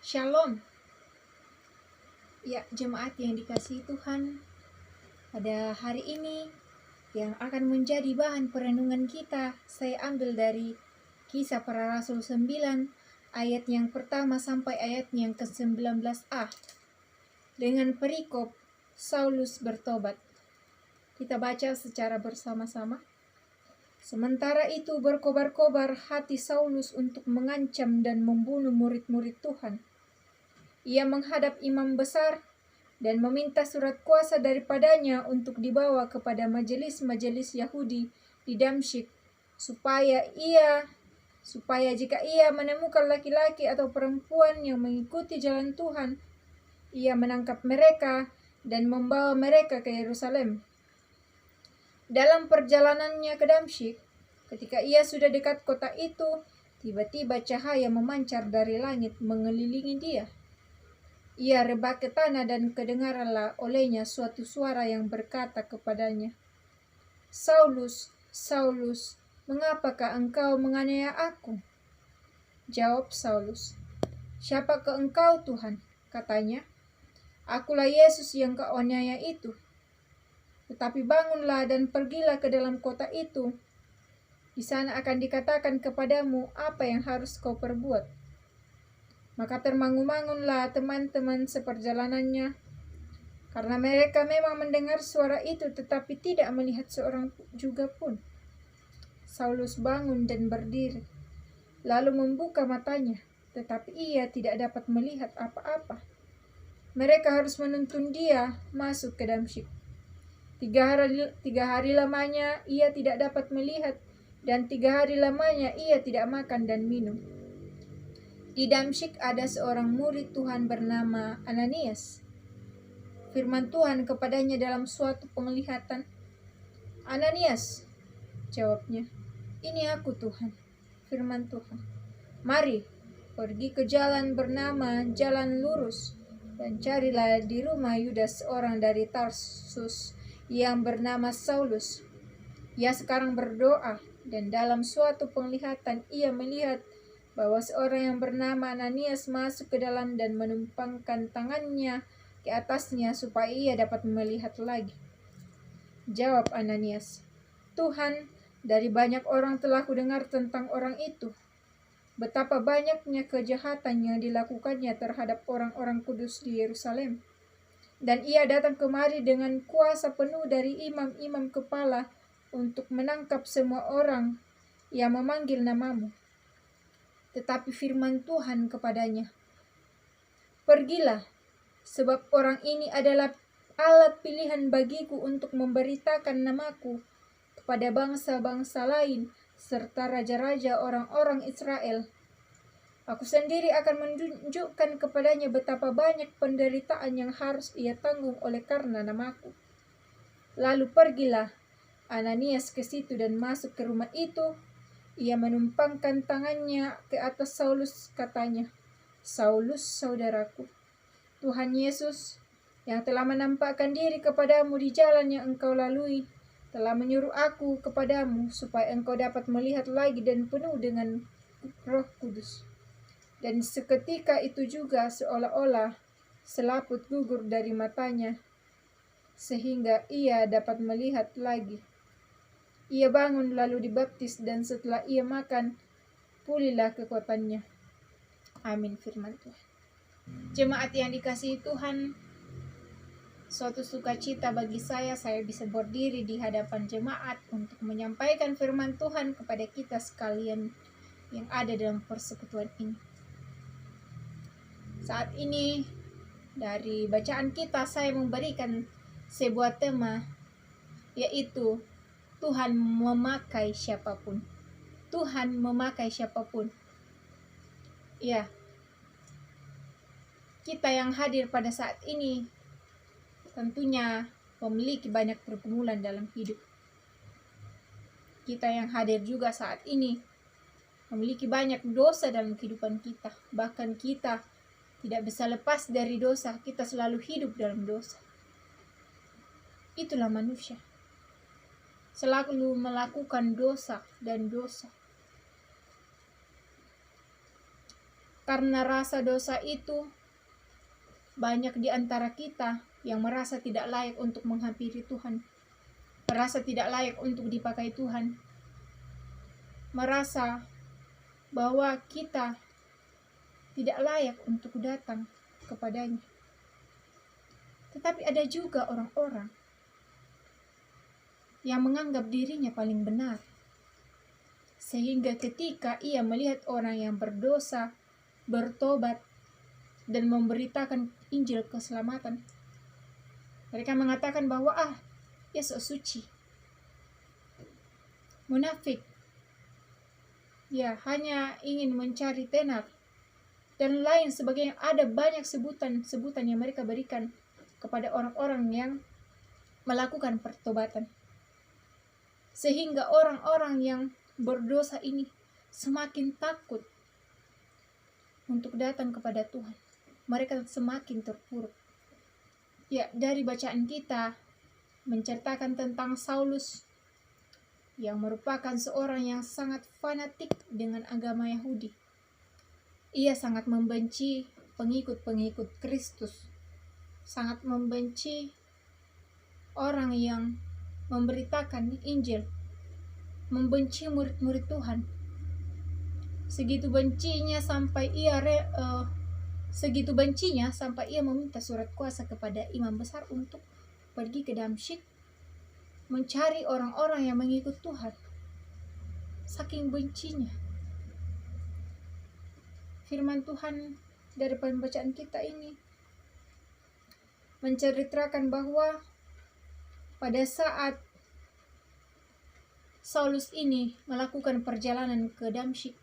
Shalom. Ya, jemaat yang dikasihi Tuhan, pada hari ini yang akan menjadi bahan perenungan kita, saya ambil dari Kisah Para Rasul 9, ayat yang pertama sampai ayat yang ke-19a. Dengan perikop, Saulus bertobat. Kita baca secara bersama-sama. Sementara itu berkobar-kobar hati Saulus untuk mengancam dan membunuh murid-murid Tuhan. Ia menghadap imam besar dan meminta surat kuasa daripadanya untuk dibawa kepada majelis-majelis Yahudi di Damsyik, supaya jika ia menemukan laki-laki atau perempuan yang mengikuti jalan Tuhan, ia menangkap mereka dan membawa mereka ke Yerusalem. Dalam perjalanannya ke Damsyik, ketika ia sudah dekat kota itu, tiba-tiba cahaya memancar dari langit mengelilingi dia. Ia rebah ke tanah dan kedengaranlah olehnya suatu suara yang berkata kepadanya, "Saulus, Saulus, mengapakah engkau menganiaya aku?" Jawab Saulus, "Siapakah engkau, Tuhan?" Katanya, "Akulah Yesus yang kau aniaya itu. Tetapi bangunlah dan pergilah ke dalam kota itu. Di sana akan dikatakan kepadamu apa yang harus kau perbuat." Maka termangu-mangunlah teman-teman seperjalanannya, karena mereka memang mendengar suara itu tetapi tidak melihat seorang juga pun. Saulus bangun dan berdiri, lalu membuka matanya, tetapi ia tidak dapat melihat apa-apa. Mereka harus menuntun dia masuk ke Damsyik. 3 hari lamanya ia tidak dapat melihat, dan 3 hari lamanya ia tidak makan dan minum. Di Damsyik ada seorang murid Tuhan bernama Ananias. Firman Tuhan kepadanya dalam suatu penglihatan. "Ananias," jawabnya. "Ini aku, Tuhan." Firman Tuhan, "Mari, pergi ke jalan bernama Jalan Lurus, dan carilah di rumah Yudas seorang dari Tarsus yang bernama Saulus. Ia sekarang berdoa, dan dalam suatu penglihatan ia melihat bahwa seorang yang bernama Ananias masuk ke dalam dan menumpangkan tangannya ke atasnya supaya ia dapat melihat lagi." Jawab Ananias, "Tuhan, dari banyak orang telah kudengar tentang orang itu, betapa banyaknya kejahatan yang dilakukannya terhadap orang-orang kudus di Yerusalem. Dan ia datang kemari dengan kuasa penuh dari imam-imam kepala untuk menangkap semua orang yang memanggil namamu. Tetapi firman Tuhan kepadanya, Pergilah, sebab orang ini adalah alat pilihan bagiku untuk memberitakan namaku kepada bangsa-bangsa lain serta raja-raja orang-orang Israel. Aku sendiri akan menunjukkan kepadanya betapa banyak penderitaan yang harus ia tanggung oleh karena namaku." Lalu pergilah Ananias ke situ dan masuk ke rumah itu. Ia menumpangkan tangannya ke atas Saulus, katanya, "Saulus, saudaraku, Tuhan Yesus yang telah menampakkan diri kepadamu di jalan yang engkau lalui, telah menyuruh aku kepadamu supaya engkau dapat melihat lagi dan penuh dengan Roh Kudus." Dan seketika itu juga seolah-olah selaput gugur dari matanya, sehingga ia dapat melihat lagi. Ia bangun lalu dibaptis, dan setelah ia makan, pulihlah kekuatannya. Amin. Firman Tuhan. Jemaat yang dikasihi Tuhan, suatu sukacita bagi saya bisa berdiri di hadapan jemaat untuk menyampaikan firman Tuhan kepada kita sekalian yang ada dalam persekutuan ini. Saat ini dari bacaan kita saya memberikan sebuah tema, yaitu Tuhan memakai siapapun. Tuhan memakai siapapun. Ya, kita yang hadir pada saat ini tentunya memiliki banyak pergumulan dalam hidup. Kita yang hadir juga saat ini memiliki banyak dosa dalam kehidupan kita. Bahkan kita tidak bisa lepas dari dosa. Kita selalu hidup dalam dosa. Itulah manusia, selalu melakukan dosa dan dosa. Karena rasa dosa itu, banyak di antara kita yang merasa tidak layak untuk menghampiri Tuhan, merasa tidak layak untuk dipakai Tuhan, merasa bahwa kita tidak layak untuk datang kepadanya. Tetapi ada juga orang-orang yang menganggap dirinya paling benar, sehingga ketika ia melihat orang yang berdosa bertobat dan memberitakan Injil keselamatan, mereka mengatakan bahwa ia sok suci, munafik, ya hanya ingin mencari tenar dan lain sebagainya. Ada banyak sebutan yang mereka berikan kepada orang-orang yang melakukan pertobatan, sehingga orang-orang yang berdosa ini semakin takut untuk datang kepada Tuhan. Mereka semakin terpuruk. Ya, dari bacaan kita menceritakan tentang Saulus yang merupakan seorang yang sangat fanatik dengan agama Yahudi. Ia sangat membenci pengikut-pengikut Kristus, sangat membenci orang yang memberitakan Injil, membenci murid-murid Tuhan. Segitu bencinya sampai ia meminta surat kuasa kepada imam besar untuk pergi ke Damsyik mencari orang-orang yang mengikut Tuhan. Saking bencinya. Firman Tuhan dari pembacaan kita ini menceritakan bahwa pada saat Saulus ini melakukan perjalanan ke Damsyik,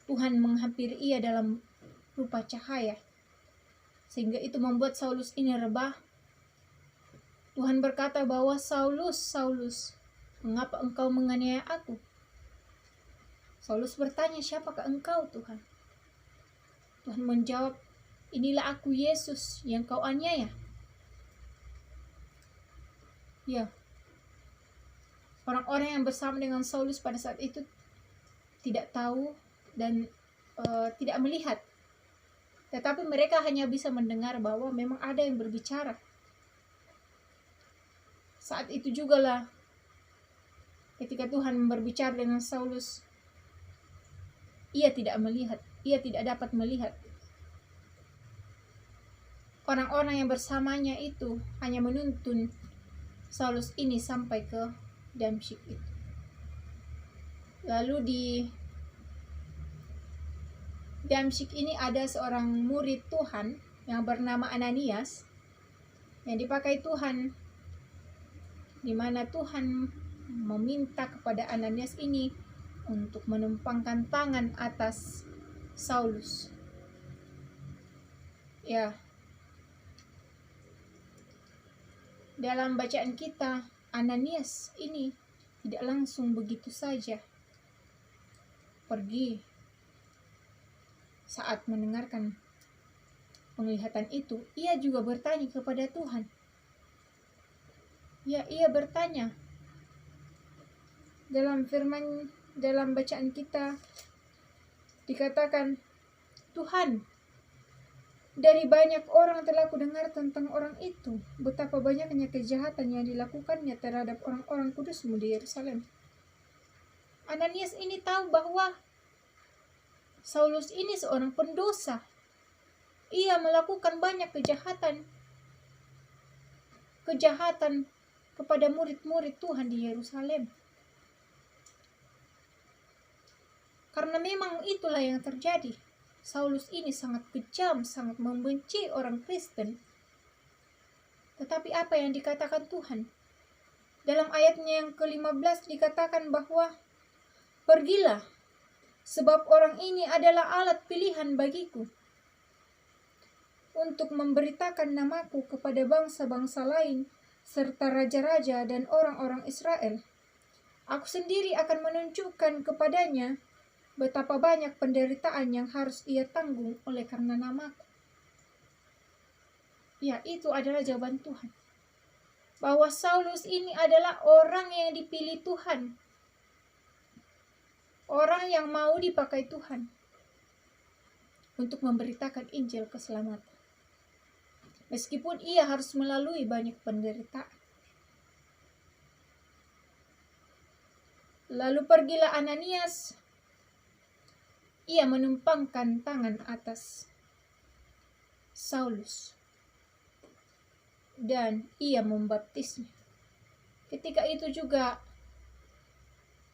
Tuhan menghampiri ia dalam rupa cahaya, sehingga itu membuat Saulus ini rebah. Tuhan berkata bahwa, Saulus, Saulus, mengapa engkau menganiaya aku? Saulus bertanya, siapakah engkau Tuhan? Tuhan menjawab, inilah aku Yesus yang kau aniaya. Ya, orang-orang yang bersama dengan Saulus pada saat itu tidak tahu dan tidak melihat, tetapi mereka hanya bisa mendengar bahwa memang ada yang berbicara. Saat itu jugalah ketika Tuhan berbicara dengan Saulus, ia tidak melihat, ia tidak dapat melihat. Orang-orang yang bersamanya itu hanya menuntun Saulus ini sampai ke Damsyik itu. Lalu di Damsyik ini ada seorang murid Tuhan yang bernama Ananias yang dipakai Tuhan, di mana Tuhan meminta kepada Ananias ini untuk menumpangkan tangan atas Saulus. Ya, dalam bacaan kita, Ananias ini tidak langsung begitu saja pergi. Saat mendengarkan penglihatan itu, ia juga bertanya kepada Tuhan. Ya, ia bertanya. Dalam bacaan kita dikatakan, Tuhan, dari banyak orang telah kudengar tentang orang itu, betapa banyaknya kejahatan yang dilakukannya terhadap orang-orang kudus-Mu di Yerusalem. Ananias ini tahu bahwa Saulus ini seorang pendosa. Ia melakukan banyak kejahatan kepada murid-murid Tuhan di Yerusalem. Karena memang itulah yang terjadi. Saulus ini sangat kejam, sangat membenci orang Kristen. Tetapi apa yang dikatakan Tuhan? Dalam ayatnya yang ke-15 dikatakan bahwa, pergilah, sebab orang ini adalah alat pilihan bagiku untuk memberitakan namaku kepada bangsa-bangsa lain serta raja-raja dan orang-orang Israel. Aku sendiri akan menunjukkan kepadanya betapa banyak penderitaan yang harus ia tanggung oleh karena namaku. Ya, itu adalah jawaban Tuhan. Bahwa Saulus ini adalah orang yang dipilih Tuhan. Orang yang mau dipakai Tuhan untuk memberitakan Injil keselamatan. Meskipun ia harus melalui banyak penderitaan. Lalu pergilah Ananias. Ia menumpangkan tangan atas Saulus dan ia membaptisnya. Ketika itu juga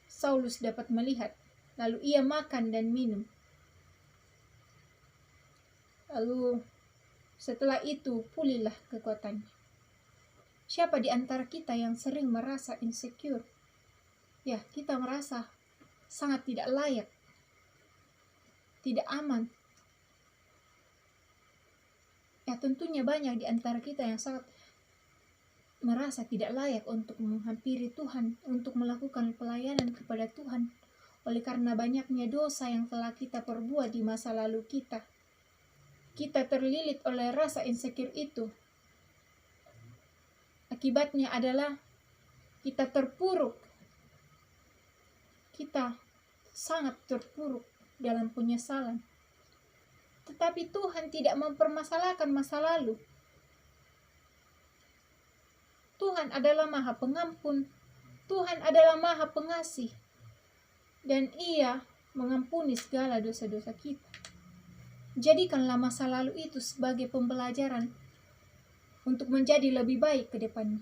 Saulus dapat melihat, lalu ia makan dan minum. Lalu setelah itu pulihlah kekuatannya. Siapa di antara kita yang sering merasa insecure? Ya, kita merasa sangat tidak layak, tidak aman. Ya, tentunya banyak di antara kita yang sangat merasa tidak layak untuk menghampiri Tuhan, untuk melakukan pelayanan kepada Tuhan, oleh karena banyaknya dosa yang telah kita perbuat di masa lalu kita. Kita terlilit oleh rasa insecure itu. Akibatnya adalah kita terpuruk. Kita sangat terpuruk dalam penyesalan. Tetapi Tuhan tidak mempermasalahkan masa lalu. Tuhan adalah Maha Pengampun. Tuhan adalah Maha Pengasih. Dan Ia mengampuni segala dosa-dosa kita. Jadikanlah masa lalu itu sebagai pembelajaran untuk menjadi lebih baik ke depannya.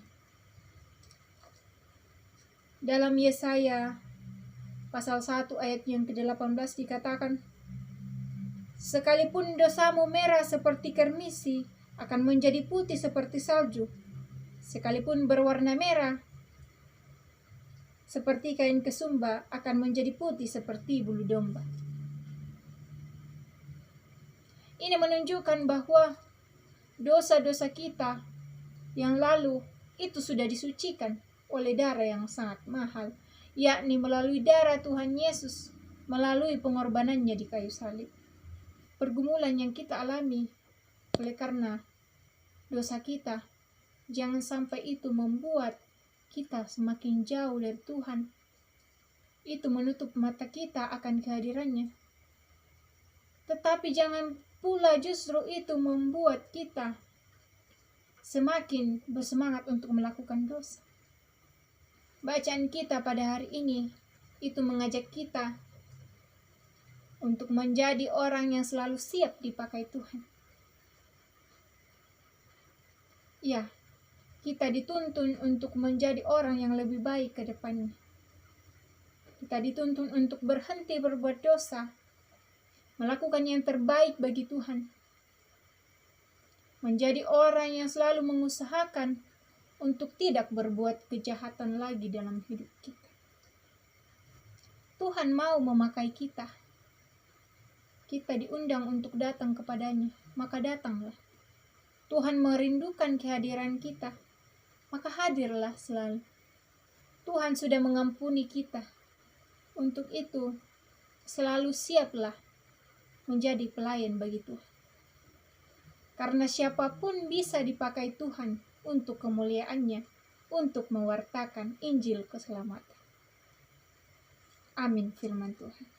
Dalam Yesaya pasal 1 ayat yang ke-18 dikatakan, sekalipun dosamu merah seperti kermisi, akan menjadi putih seperti salju. Sekalipun berwarna merah seperti kain kesumba, akan menjadi putih seperti bulu domba. Ini menunjukkan bahwa dosa-dosa kita yang lalu itu sudah disucikan oleh darah yang sangat mahal, yakni melalui darah Tuhan Yesus, melalui pengorbanannya di kayu salib. Pergumulan yang kita alami oleh karena dosa kita, jangan sampai itu membuat kita semakin jauh dari Tuhan. Itu menutup mata kita akan kehadirannya. Tetapi jangan pula justru itu membuat kita semakin bersemangat untuk melakukan dosa. Bacaan kita pada hari ini itu mengajak kita untuk menjadi orang yang selalu siap dipakai Tuhan. Ya, kita dituntun untuk menjadi orang yang lebih baik ke depannya. Kita dituntun untuk berhenti berbuat dosa, melakukan yang terbaik bagi Tuhan, menjadi orang yang selalu mengusahakan untuk tidak berbuat kejahatan lagi dalam hidup kita. Tuhan mau memakai kita. Kita diundang untuk datang kepadanya, maka datanglah. Tuhan merindukan kehadiran kita, maka hadirlah selalu. Tuhan sudah mengampuni kita. Untuk itu, selalu siaplah menjadi pelayan bagi Tuhan. Karena siapapun bisa dipakai Tuhan untuk kemuliaannya, untuk mewartakan Injil keselamatan. Amin firman Tuhan.